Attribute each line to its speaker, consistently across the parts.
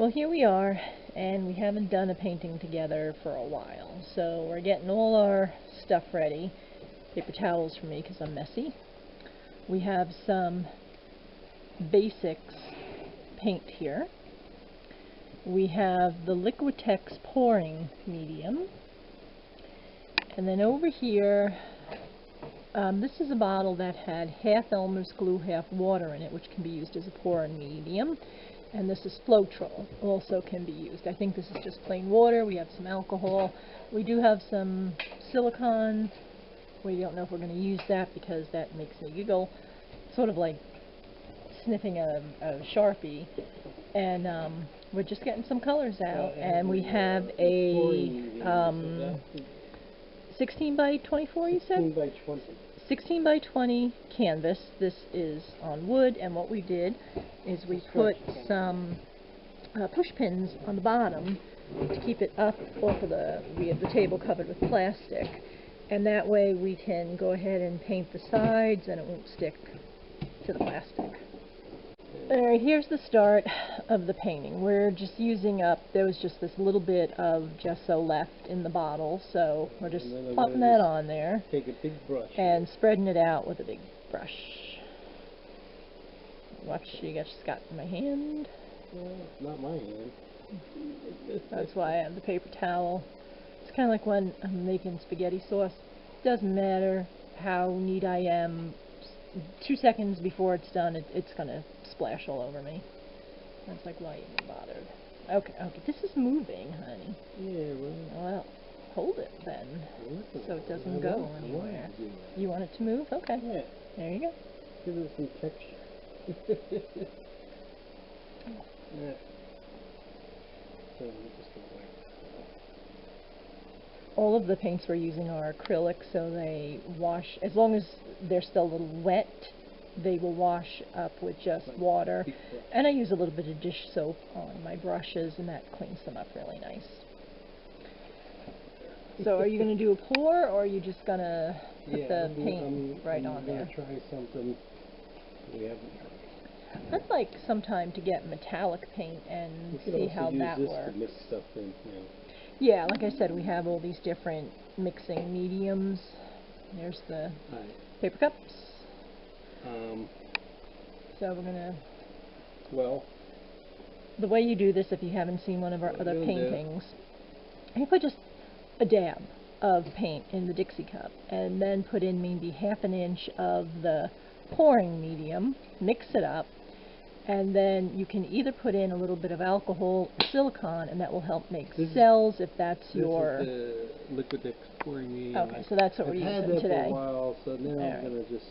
Speaker 1: Well, here we are, and we haven't done a painting together for a while, so we're getting all our stuff ready. Paper towels for me because I'm messy. We have some basics paint here. We have the Liquitex pouring medium, and then over here, this is a bottle that had half Elmer's glue, half water in it, which can be used as a pouring medium. And this is Floetrol, also can be used. I think this is just plain water. We have some alcohol. We do have some silicone. We don't know if we're going to use that because that makes me giggle. Sort of like sniffing a Sharpie. And we're just getting some colors out. And we have a 16 by 24, you said?
Speaker 2: 16 by 20. 16
Speaker 1: by 20 canvas. This is on wood, and what we did is we put some push pins on the bottom to keep it up off of we have the table covered with plastic, and that way we can go ahead and paint the sides and it won't stick to the plastic. Alright, here's the start of the painting. We're just using up, there was just this little bit of gesso left in the bottle, so we're just plopping that on there.
Speaker 2: Take a big brush.
Speaker 1: And spreading it out with a big brush. Watch, you just got my hand.
Speaker 2: Well, not my hand.
Speaker 1: That's why I have the paper towel. It's kind of like when I'm making spaghetti sauce. Doesn't matter how neat I am. 2 seconds before it's done, it's going to splash all over me. That's like, why even bothered? Okay, this is moving, honey.
Speaker 2: Yeah,
Speaker 1: well, hold it then, so it doesn't go anywhere. You want it to move? Okay.
Speaker 2: Yeah.
Speaker 1: There you go.
Speaker 2: Give it some texture. Yeah. So just
Speaker 1: all of the paints we're using are acrylic, so they wash, as long as they're still a little wet, they will wash up with just water. And I use a little bit of dish soap on my brushes, and that cleans them up really nice. So are you going to do a pour, or are you just going to put the paint right on there?
Speaker 2: I'm going to try something we haven't tried.
Speaker 1: I'd like sometime to get metallic paint and see how that works.
Speaker 2: To mix stuff in,
Speaker 1: Yeah, like I said, we have all these different mixing mediums. There's the paper cups. So we're gonna.
Speaker 2: Well,
Speaker 1: the way you do this, if you haven't seen one of our other paintings, you put just a dab of paint in the Dixie cup, and then put in maybe ½ an inch of the pouring medium. Mix it up. And then you can either put in a little bit of alcohol or silicone, and that will help make cells if that's your...
Speaker 2: This is the Liquitex pouring medium.
Speaker 1: Okay, so that's what we're using today.
Speaker 2: I've had that for a while, so now I'm going to just...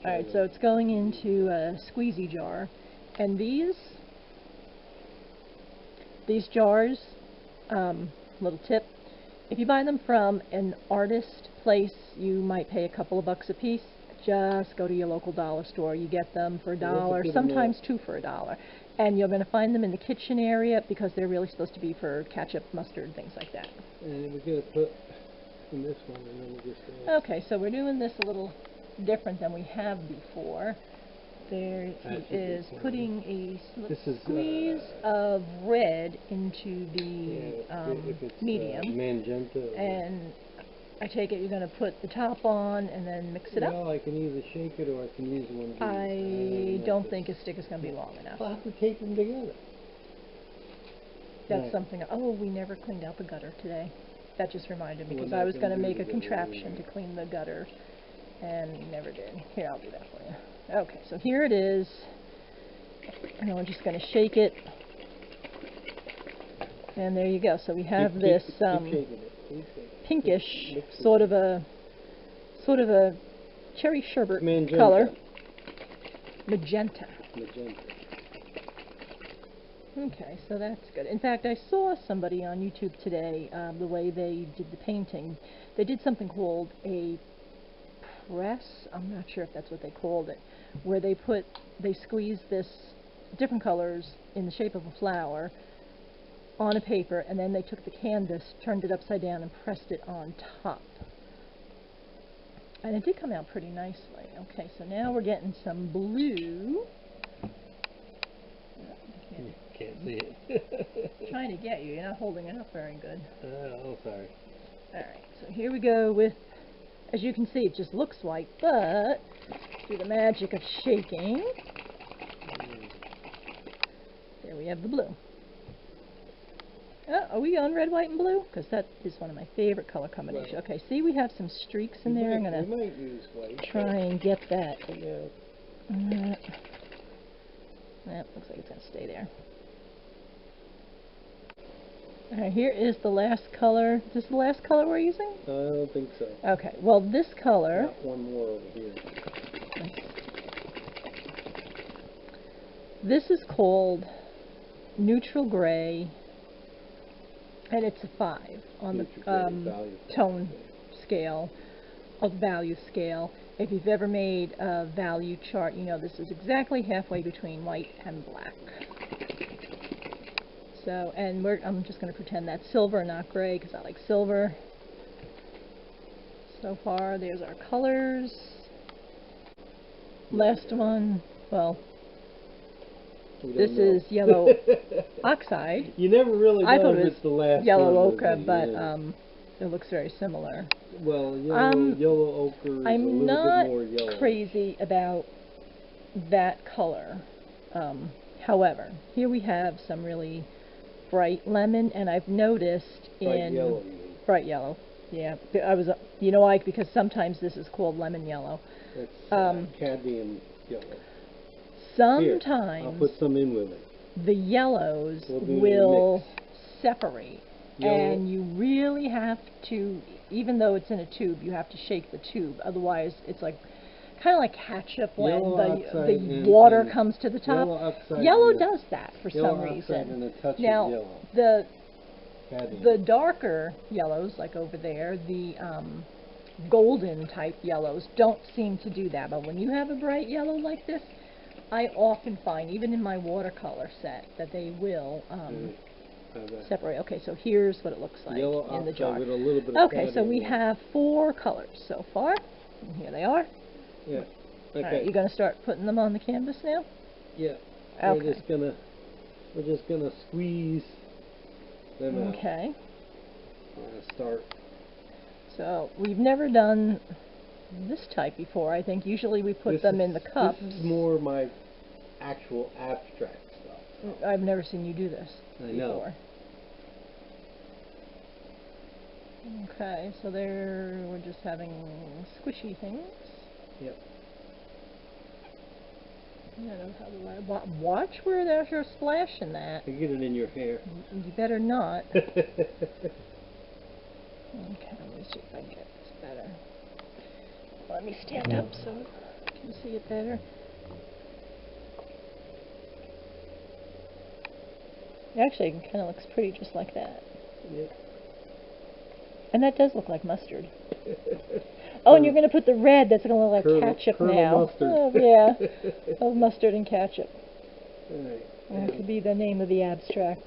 Speaker 1: Alright, so it's going into a squeezy jar. And these jars, little tip, if you buy them from an artist place, you might pay a couple of bucks a piece. Just go to your local dollar store. You get them for $1, sometimes 2 for $1. And you're going to find them in the kitchen area because they're really supposed to be for ketchup, mustard, things like that.
Speaker 2: And we're going to put in this one, and then we just...
Speaker 1: Okay, so we're doing this a little different than we have before. There he is putting a squeeze of red into the medium.
Speaker 2: Magenta.
Speaker 1: And I take it you're going to put the top on and then mix it up?
Speaker 2: Well, I can either shake it or I can use one of these.
Speaker 1: I don't think a stick is going to be long enough.
Speaker 2: I'll have to tape them together.
Speaker 1: That's something. Oh, we never cleaned out the gutter today. That just reminded me because I was going to make a contraption to clean the gutter and never did. Here, I'll do that for you. Okay, so here it is. And we're just going to shake it. And there you go. So we have this pinkish, sort of a cherry sherbet color. Magenta. Okay, so that's good. In fact, I saw somebody on YouTube today, the way they did the painting. They did something called a press. I'm not sure if that's what they called it, where they squeezed this different colors in the shape of a flower on a paper, and then they took the canvas, turned it upside down, and pressed it on top. And it did come out pretty nicely. Okay, so now we're getting some blue.
Speaker 2: Can't see it.
Speaker 1: Trying to get you. You're not holding it up very good.
Speaker 2: Oh, sorry.
Speaker 1: Alright, so here we go with, as you can see, it just looks white, but through the magic of shaking, there we have the blue. Are we on red, white, and blue? Because that is one of my favorite color combinations.
Speaker 2: Well,
Speaker 1: okay, see, we have some streaks in there. I'm going
Speaker 2: we might use white.
Speaker 1: to try and get that.
Speaker 2: Yeah.
Speaker 1: That looks like it's going to stay there. Alright, here is the last color. Is this the last color we're using?
Speaker 2: I don't think so.
Speaker 1: Okay, well this color...
Speaker 2: Got one more over here.
Speaker 1: This is called Neutral Gray, and it's a 5 on the tone scale, of value scale. If you've ever made a value chart, you know this is exactly halfway between white and black. So, and I'm just going to pretend that's silver, not gray, because I like silver. So far, there's our colors. Last one, well, this is yellow oxide.
Speaker 2: You never really
Speaker 1: I
Speaker 2: know
Speaker 1: thought
Speaker 2: if
Speaker 1: it
Speaker 2: it's the last
Speaker 1: was yellow
Speaker 2: one,
Speaker 1: ochre,
Speaker 2: you?
Speaker 1: but
Speaker 2: Yeah.
Speaker 1: it looks very similar.
Speaker 2: Well, yellow ochre is a
Speaker 1: I'm
Speaker 2: little
Speaker 1: not
Speaker 2: bit more yellow.
Speaker 1: crazy about that color. However, here we have some really bright lemon, and I've noticed
Speaker 2: Bright yellow, you mean.
Speaker 1: bright yellow. Yeah, you know why? Because sometimes this is called lemon yellow.
Speaker 2: It's cadmium yellow.
Speaker 1: Sometimes
Speaker 2: Here, I'll put some in with it.
Speaker 1: the yellows
Speaker 2: We'll do
Speaker 1: will
Speaker 2: a mix.
Speaker 1: separate,
Speaker 2: Yellow.
Speaker 1: and you really have to, even though it's in a tube, you have to shake the tube. Otherwise, it's like kind of like ketchup when the water comes to the top. Yellow does that for some reason.
Speaker 2: And a touch
Speaker 1: Now,
Speaker 2: of yellow.
Speaker 1: the darker yellows, like over there, the golden type yellows, don't seem to do that. But when you have a bright yellow like this, I often find, even in my watercolor set, that they will separate. Okay, so here's what it looks like
Speaker 2: Yellow
Speaker 1: in the jar.
Speaker 2: with a little bit of
Speaker 1: Okay, so we have 4 colors so far. And here they are.
Speaker 2: Yeah. Okay.
Speaker 1: All right, you're going to start putting them on the canvas now?
Speaker 2: Yeah.
Speaker 1: Okay.
Speaker 2: We're just gonna squeeze them out.
Speaker 1: Okay.
Speaker 2: We're gonna start.
Speaker 1: So we've never done this type before. I think usually we put them in the cups.
Speaker 2: This is more my actual abstract stuff.
Speaker 1: I've never seen you do this
Speaker 2: I know.
Speaker 1: before. Okay, so we're just having squishy things.
Speaker 2: Yep.
Speaker 1: I don't know how to watch where you're splashing that.
Speaker 2: You get it in your hair.
Speaker 1: You better not. Okay, let me see if I can get this better. Let me stand up so you can see it better. Actually, it kind of looks pretty just like that.
Speaker 2: Yep.
Speaker 1: And that does look like mustard. Oh, and you're going to put the red that's going to look like ketchup now.
Speaker 2: Mustard.
Speaker 1: Oh, yeah. Oh, mustard and ketchup.
Speaker 2: Right.
Speaker 1: That could be the name of the abstract.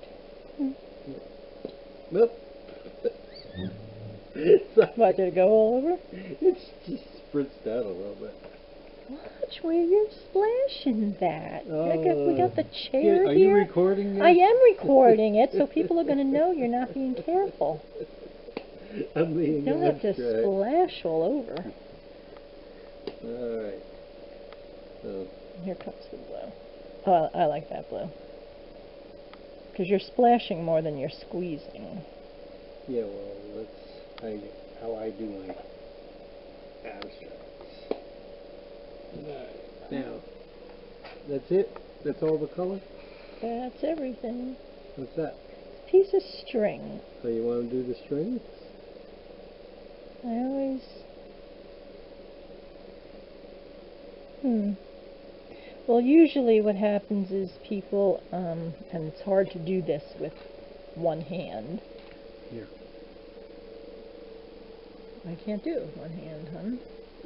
Speaker 2: Nope.
Speaker 1: What, did it go all over?
Speaker 2: It's just spritzed out a little bit.
Speaker 1: Watch where you're splashing that. We got the chair
Speaker 2: here. Are you recording this?
Speaker 1: I am recording it, so people are going to know you're not being careful.
Speaker 2: I'm being
Speaker 1: You don't have to splash all over.
Speaker 2: Alright. So.
Speaker 1: Here comes the blue. Oh, I like that blue. Because you're splashing more than you're squeezing.
Speaker 2: Yeah, well, that's how I do my abstracts. Alright. Now, that's it? That's all the color?
Speaker 1: That's everything.
Speaker 2: What's that?
Speaker 1: Piece of string.
Speaker 2: So you want to do the strings?
Speaker 1: I always... Well, usually what happens is people, and it's hard to do this with one hand.
Speaker 2: Here.
Speaker 1: I can't do it with one hand, huh?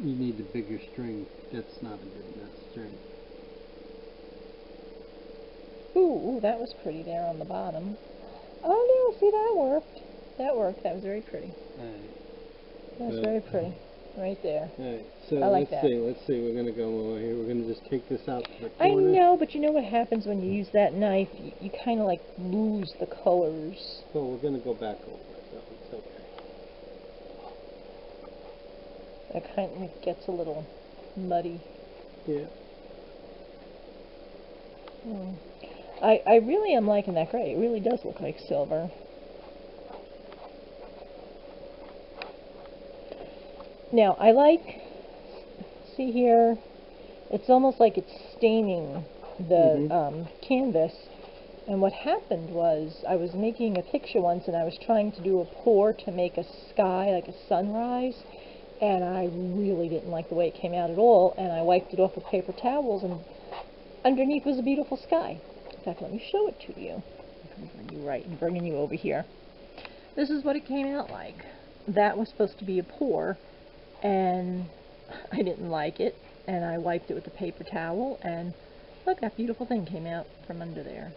Speaker 2: You need the bigger string. That's not a good enough string.
Speaker 1: Ooh, that was pretty there on the bottom. Oh, no, see, that worked. That worked. That was very pretty.
Speaker 2: Alright.
Speaker 1: That was very pretty. Right there.
Speaker 2: Alright, so
Speaker 1: I like
Speaker 2: let's
Speaker 1: that.
Speaker 2: see, we're gonna go over here, we're gonna just take this out to the
Speaker 1: I
Speaker 2: corner.
Speaker 1: know, but you know what happens when you use that knife? You kind of like lose the colors.
Speaker 2: So we're gonna go back over it, so it's okay.
Speaker 1: It kind of gets a little muddy.
Speaker 2: Yeah.
Speaker 1: I really am liking that gray. It really does look like silver. Now, I like, see here, it's almost like it's staining the canvas. And what happened was, I was making a picture once and I was trying to do a pour to make a sky, like a sunrise, and I really didn't like the way it came out at all, and I wiped it off with paper towels, and underneath was a beautiful sky. In fact, let me show it to you. I'm bringing you over here. This is what it came out like. That was supposed to be a pour, and I didn't like it, and I wiped it with a paper towel, and look, that beautiful thing came out from under there.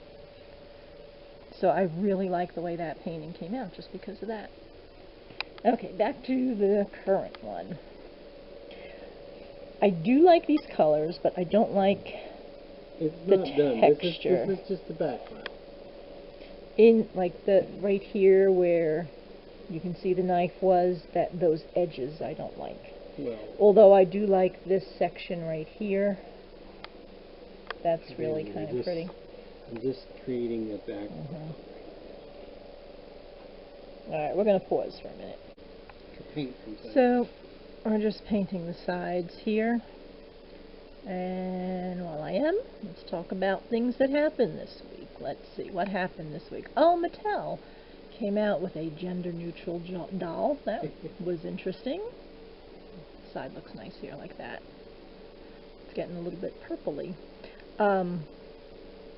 Speaker 1: So I really like the way that painting came out just because of that. Okay, back to the current one. I do like these colors, but I don't like
Speaker 2: It's
Speaker 1: the
Speaker 2: not done.
Speaker 1: texture.
Speaker 2: This is just the background.
Speaker 1: In like the right here where you can see the knife was, that those edges I don't like.
Speaker 2: Well,
Speaker 1: Although I do like this section right here. That's really
Speaker 2: again,
Speaker 1: kind of pretty.
Speaker 2: I'm just creating a background.
Speaker 1: Alright, we're going to pause for a minute.
Speaker 2: To paint inside.
Speaker 1: So, we're just painting the sides here. And while I am, let's talk about things that happened this week. Let's see, what happened this week? Oh, Mattel came out with a gender-neutral doll. That was interesting. The side looks nice here, like that. It's getting a little bit purpley.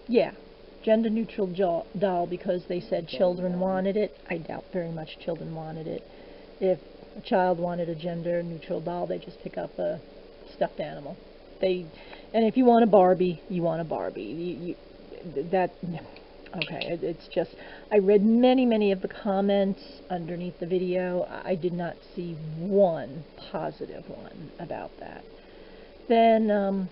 Speaker 1: Yeah, gender-neutral doll because they said children wanted it. I doubt very much children wanted it. If a child wanted a gender-neutral doll, they just pick up a stuffed animal. And if you want a Barbie, you want a Barbie. Okay, it's just, I read many of the comments underneath the video. I did not see one positive one about that. Then,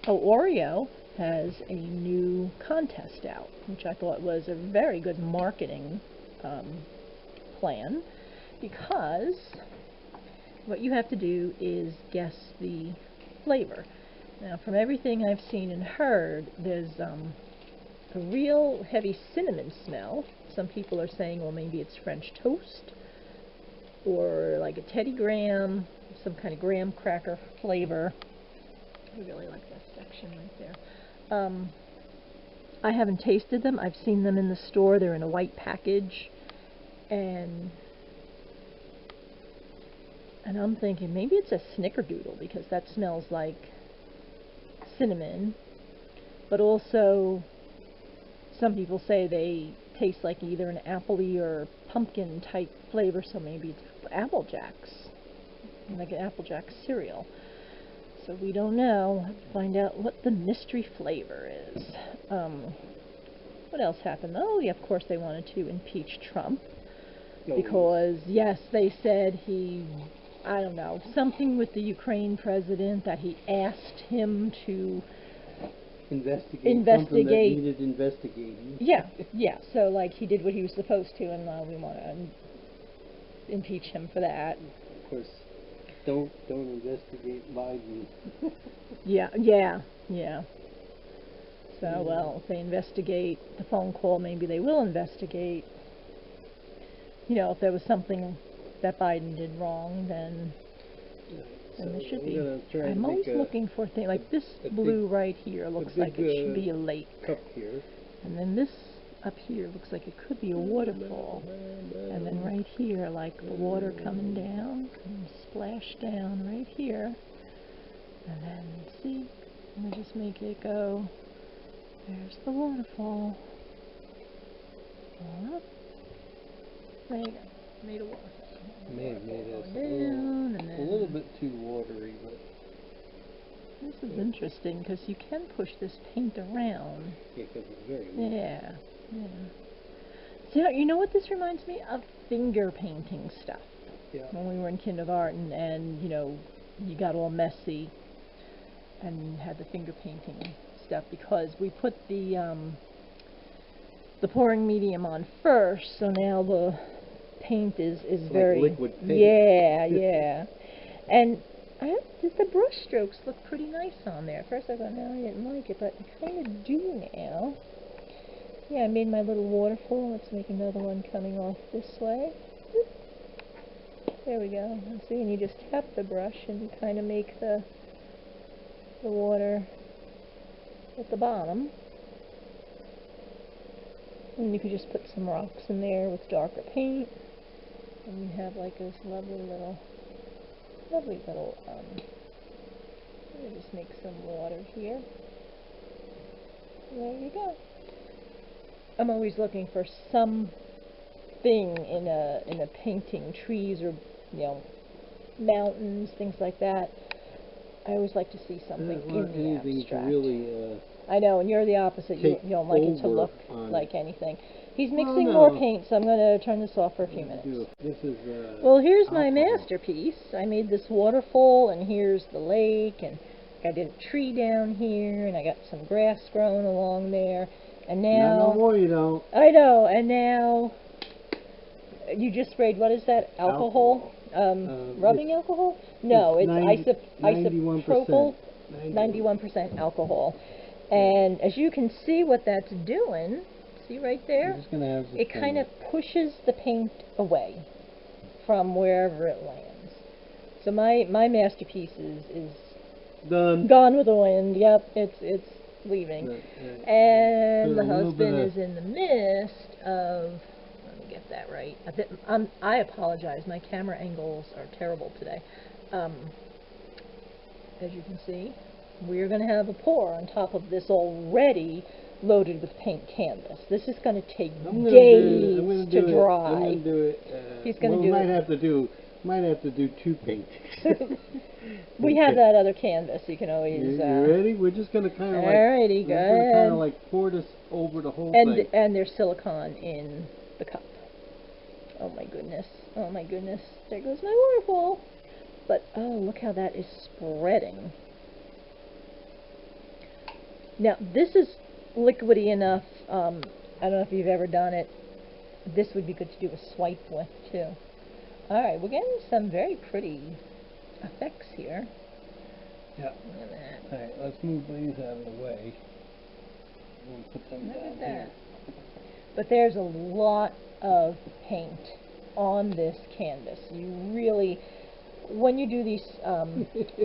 Speaker 1: Oreo has a new contest out, which I thought was a very good marketing plan, because what you have to do is guess the flavor. Now, from everything I've seen and heard, there's a real heavy cinnamon smell. Some people are saying, well, maybe it's French toast, or like a Teddy Graham, some kind of graham cracker flavor. I really like that section right there. I haven't tasted them. I've seen them in the store. They're in a white package, and I'm thinking maybe it's a snickerdoodle, because that smells like cinnamon, but also some people say they taste like either an appley or pumpkin type flavor, so maybe it's Apple Jacks, like an Apple Jack cereal. So we don't know. We'll have to find out what the mystery flavor is. What else happened? Oh, yeah, of course they wanted to impeach Trump, because yes, they said he, I don't know, something with the Ukraine president, that he asked him to
Speaker 2: investigate something that needed investigating.
Speaker 1: Yeah, so like he did what he was supposed to, and we want to impeach him for that.
Speaker 2: Of course, don't investigate Biden.
Speaker 1: Yeah. So, well, if they investigate the phone call, maybe they will investigate. You know, if there was something that Biden did wrong, then there should be. I'm always looking for things like this blue right here looks like it should be a lake.
Speaker 2: Cup here.
Speaker 1: And then this up here looks like it could be a waterfall. And then right here, like the water coming down and splash down right here. And then see, let me just make it go. There's the waterfall. There you go. Made a waterfall.
Speaker 2: May have made us
Speaker 1: a
Speaker 2: little bit too watery, but
Speaker 1: this is interesting because you can push this paint around.
Speaker 2: Yeah, because it's very loose.
Speaker 1: Yeah. So you know what this reminds me of? Finger painting stuff.
Speaker 2: Yeah.
Speaker 1: when we were in kindergarten, and you know, you got all messy and had the finger painting stuff because we put the pouring medium on first, so now the paint is
Speaker 2: It's
Speaker 1: very
Speaker 2: like liquid paint.
Speaker 1: yeah, yeah. And the brush strokes look pretty nice on there. At first I thought, no, I didn't like it, but I kind of do now. Yeah, I made my little waterfall. Let's make another one coming off this way. There we go. And see, and you just tap the brush and you kind of make the water at the bottom. And you could just put some rocks in there with darker paint. And you have like this lovely little, let me just make some water here. And there you go. I'm always looking for something in a painting, trees or, you know, mountains, things like that. I always like to see something in the abstract.
Speaker 2: Really,
Speaker 1: I know, and you're the opposite. You don't like it to look like anything. He's mixing more paint, so I'm going to turn this off for a few minutes.
Speaker 2: This is
Speaker 1: well, here's
Speaker 2: alcohol.
Speaker 1: my masterpiece. I made this waterfall, and here's the lake, and I did a tree down here, and I got some grass growing along there. And now...
Speaker 2: No more you don't.
Speaker 1: I know, and now... You just sprayed, what is that? Alcohol? Rubbing alcohol? No, it's
Speaker 2: 91%.
Speaker 1: 91% alcohol. And as you can see what that's doing, see right there?
Speaker 2: Just gonna have
Speaker 1: it kind of pushes the paint away from wherever it lands. So my masterpiece is
Speaker 2: done.
Speaker 1: Gone with the wind. Yep, it's leaving. And the
Speaker 2: Put a little
Speaker 1: husband
Speaker 2: bit
Speaker 1: is in the midst of, let me get that right. I apologize, my camera angles are terrible today. As you can see, we're going to have a pour on top of this already loaded with paint canvas. This is going to take days to dry.
Speaker 2: I'm going to do it.
Speaker 1: He's going to do
Speaker 2: it. Might have to do two paintings.
Speaker 1: We have that other canvas. You can always.
Speaker 2: You ready? We're just going to kind of
Speaker 1: alrighty, go ahead.
Speaker 2: Kind of like pour this over the whole thing.
Speaker 1: And there's silicone in the cup. Oh my goodness! Oh my goodness! There goes my waterfall. But oh, look how that is spreading. Now this is liquidy enough. I don't know if you've ever done it. This would be good to do a swipe with too. Alright, we're getting some very pretty effects here.
Speaker 2: Yeah. Alright, let's move these out of the way. We'll put them down here.
Speaker 1: But there's a lot of paint on this canvas. You really, when you do these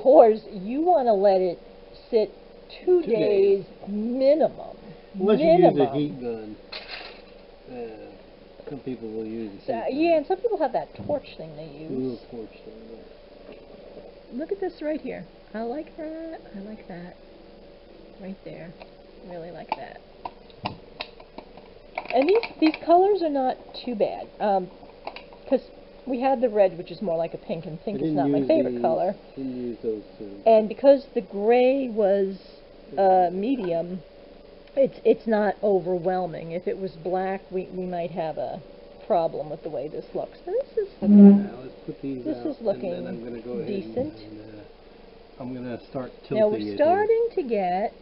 Speaker 1: pours, you want to let it sit 2 days minimum.
Speaker 2: Unless you use a heat gun. Some people will use a heat gun.
Speaker 1: Yeah, and some people have that torch thing they use.
Speaker 2: A little torch thing, yeah.
Speaker 1: Look at this right here. I like that. I like that. Right there. Really like that. And these colors are not too bad. Because we had the red, which is more like a pink, and pink is not my favorite color.
Speaker 2: Didn't use those two.
Speaker 1: And because the gray was medium, it's not overwhelming. If it was black, we might have a problem with the way this looks. But this is looking,
Speaker 2: now let's put these
Speaker 1: this
Speaker 2: out,
Speaker 1: is looking
Speaker 2: and then I'm gonna go
Speaker 1: decent.
Speaker 2: And, I'm going to start tilting
Speaker 1: now we're
Speaker 2: it
Speaker 1: starting to get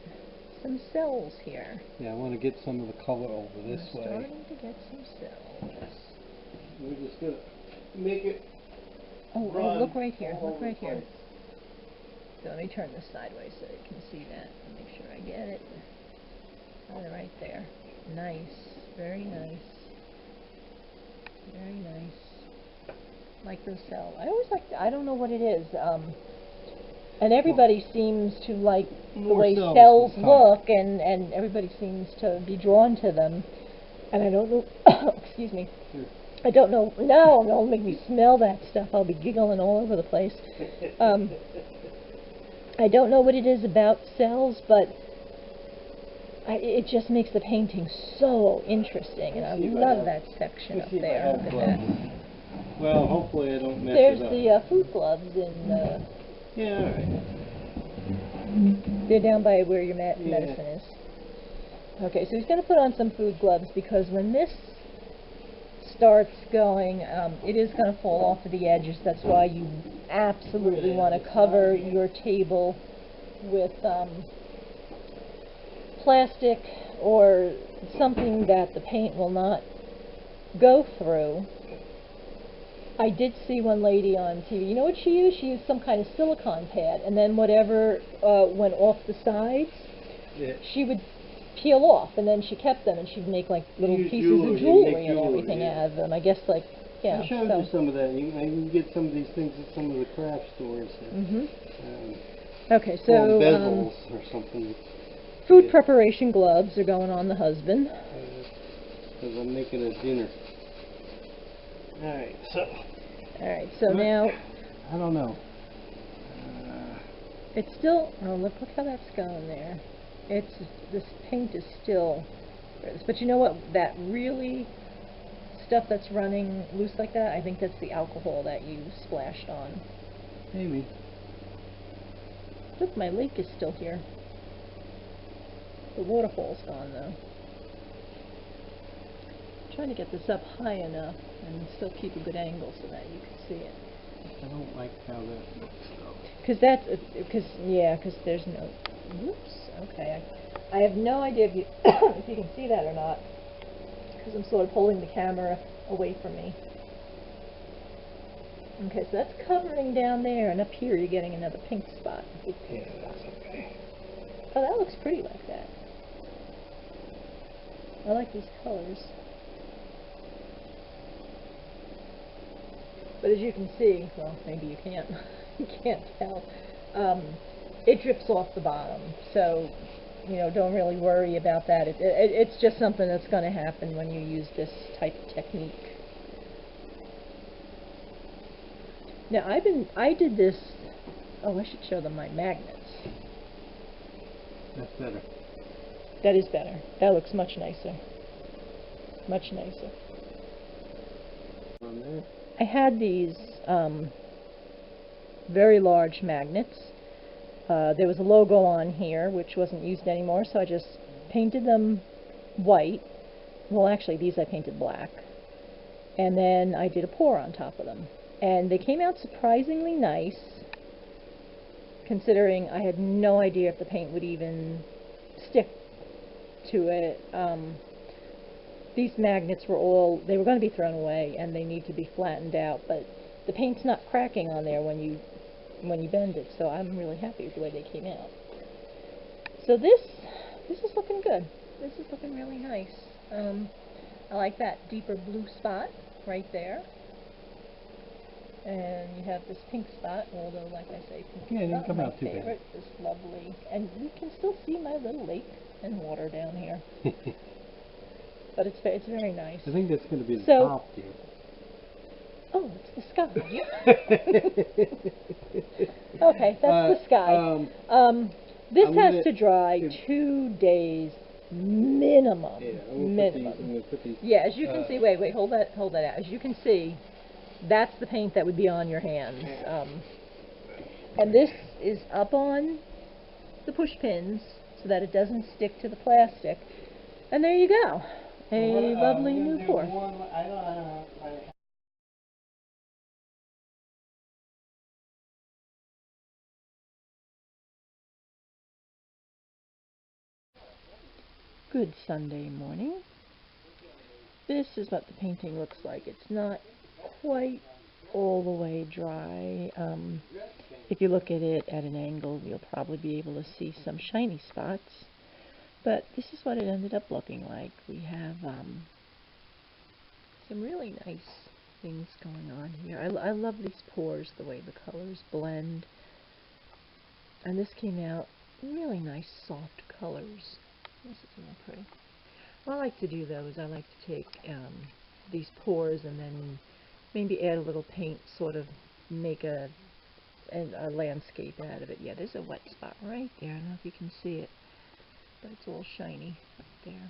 Speaker 1: some cells here.
Speaker 2: Yeah, I want to get some of the color over this way.
Speaker 1: Starting to get some cells.
Speaker 2: We're just going to make it.
Speaker 1: Oh, look right here. Look right here. So let me turn this sideways so you can see that. Make sure I get it. Oh, right there. Nice. Very nice. Very nice. Like those cells. I always like, I don't know what it is. And everybody seems to like the way cells look, and everybody seems to be drawn to them. And I don't know, excuse me. I don't know, no, don't make me smell that stuff. I'll be giggling all over the place. I don't know what it is about cells, but it just makes the painting so interesting, and I love that section up there. Look at that.
Speaker 2: Well, hopefully I don't mess
Speaker 1: There's
Speaker 2: it up.
Speaker 1: the food gloves in.
Speaker 2: Yeah, all right.
Speaker 1: They're down by where your medicine is. Okay, so he's going to put on some food gloves because when this starts going, it is going to fall off of the edges. That's why you absolutely want to cover your table with plastic or something that the paint will not go through. I did see one lady on TV. You know what she used? She used some kind of silicone pad, and then whatever went off the sides, she would peel off, and then she kept them, and she'd make like little pieces of jewelry and everything out of them. I guess, like, yeah.
Speaker 2: I showed you some of that. You can get some of these things at some of the craft stores.
Speaker 1: Okay, so
Speaker 2: bezels or something.
Speaker 1: Food preparation gloves are going on the husband.
Speaker 2: Because I'm making a dinner. Alright, so
Speaker 1: now
Speaker 2: I don't know.
Speaker 1: It's still, oh, look how that's going there. This paint is still, but you know what, that really stuff that's running loose like that, I think that's the alcohol that you splashed on.
Speaker 2: Maybe.
Speaker 1: Look, my lake is still here. The waterfall's gone though. I'm trying to get this up high enough and still keep a good angle so that you can see it.
Speaker 2: I don't like how that looks though.
Speaker 1: Because there's no, whoops, okay, I have no idea if you, if you can see that or not, because I'm sort of holding the camera away from me. Okay, so that's covering down there, and up here you're getting another pink spot. Big pink spot.
Speaker 2: That's okay.
Speaker 1: Oh, that looks pretty like that. I like these colors. But as you can see, well, maybe you can't, you can't tell, it drips off the bottom, so, you know, don't really worry about that. It's just something that's going to happen when you use this type of technique. Now, I did this, oh, I should show them my magnets.
Speaker 2: That's better.
Speaker 1: That is better. That looks much nicer. Much nicer.
Speaker 2: On there.
Speaker 1: I had these very large magnets. There was a logo on here which wasn't used anymore, so I just painted them white. Well, actually these I painted black. And then I did a pour on top of them. And they came out surprisingly nice, considering I had no idea if the paint would even stick to it. These magnets were they were going to be thrown away, and they need to be flattened out, but the paint's not cracking on there when you bend it, so I'm really happy with the way they came out. So this is looking good. This is looking really nice. I like that deeper blue spot right there. And you have this pink spot, although, like I say, pink
Speaker 2: it
Speaker 1: is
Speaker 2: didn't
Speaker 1: not
Speaker 2: come
Speaker 1: my
Speaker 2: out too bad.
Speaker 1: favorite. This lovely, and you can still see my little lake and water down here. But it's very nice.
Speaker 2: I think that's going to be the top here.
Speaker 1: Oh, it's the sky. Okay, that's the sky. This has to dry 2 days minimum.
Speaker 2: Yeah,
Speaker 1: I'm
Speaker 2: gonna put these,
Speaker 1: yeah, as you can see, wait, hold that out. As you can see, that's the paint that would be on your hands. And this is up on the push pins so that it doesn't stick to the plastic. And there you go. A lovely new pour. Good Sunday morning. This is what the painting looks like. It's not quite all the way dry. If you look at it at an angle, you'll probably be able to see some shiny spots. But this is what it ended up looking like. We have some really nice things going on here. I love these pours, the way the colors blend. And this came out really nice, soft colors. This is really pretty. What I like to do, though, is I like to take these pours and then maybe add a little paint, sort of make a landscape out of it. Yeah, there's a wet spot right there. I don't know if you can see it, but it's all shiny up there.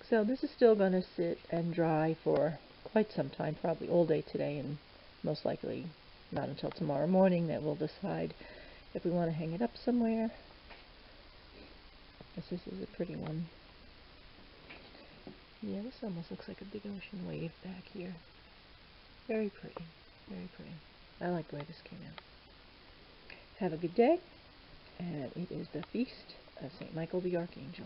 Speaker 1: So this is still going to sit and dry for quite some time, probably all day today, and most likely not until tomorrow morning that we'll decide if we want to hang it up somewhere. This is a pretty one. Yeah, this almost looks like a big ocean wave back here. Very pretty, very pretty. I like the way this came out. Have a good day, and it is the Feast of St. Michael the Archangel.